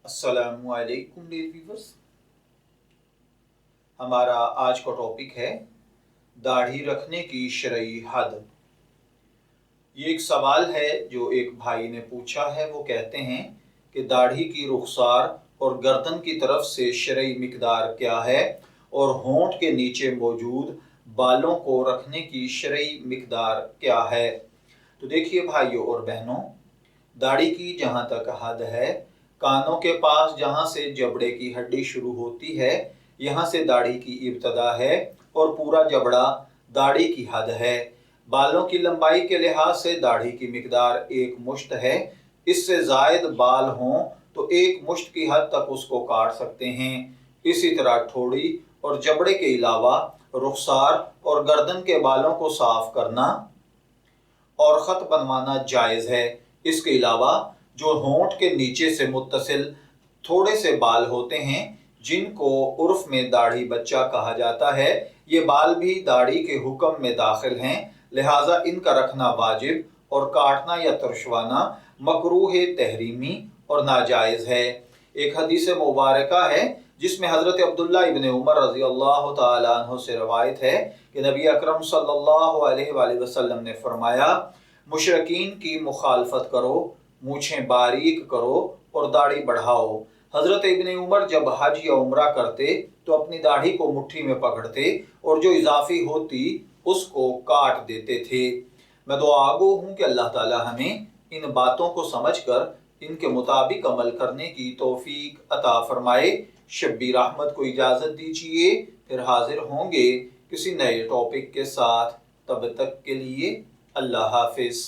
अस्सलामुअलैकुम dear viewers. हमारा आज का टॉपिक है दाढ़ी रखने की शरई हद। ये एक सवाल है जो एक भाई ने पूछा है। वो कहते हैं कि दाढ़ी की रुखसार और गर्दन की तरफ से शरई मिकदार क्या है और होंठ के नीचे मौजूद बालों को रखने की शरई मिकदार क्या है। तो देखिए भाइयों और बहनों, दाढ़ी की जहाँ तक हद है, कानों के पास जहाँ से जबड़े की हड्डी शुरू होती है, यहाँ से दाढ़ी की इब्तदा है और पूरा जबड़ा दाढ़ी की हद है। बालों की लंबाई के लिहाज से दाढ़ी की मिकदार एक मुश्त है। इससे जायद बाल हों तो एक मुश्त की हद तक उसको काट सकते हैं। इसी तरह ठोड़ी और जबड़े के अलावा रुखसार और गर्दन के बालों को साफ करना और ख़त बनवाना जायज़ है। इसके अलावा जो होंठ के नीचे से मुत्तसिल थोड़े से बाल होते हैं, जिनको उर्फ में दाढ़ी बच्चा कहा जाता है, ये बाल भी दाढ़ी के हुक्म में दाखिल हैं, लिहाजा इनका रखना वाजिब और काटना या तरशवाना मकरूह तहरीमी और नाजायज़ है। एक हदीस मुबारका है जिसमें हज़रत अब्दुल्ला इब्न उमर रज़ी अल्लाह तआला अन्हु से रवायत है कि नबी अकरम सल्लल्लाहु अलैहि वसल्लम ने फरमाया, मुशरिकीन की मुखालफत करो, मूछें बारीक करो और दाढ़ी बढ़ाओ। हज़रत इब्न उमर जब हज या उम्रा करते तो अपनी दाढ़ी को मुट्ठी में पकड़ते और जो इजाफी होती उसको काट देते थे। मैं दुआगो हूँ कि अल्लाह ताला हमें इन बातों को समझकर इनके मुताबिक अमल करने की तौफीक अता फरमाए। शब्बीर अहमद को इजाज़त दीजिए, फिर हाजिर होंगे किसी नए टॉपिक के साथ। तब तक के लिए अल्लाह हाफिज़।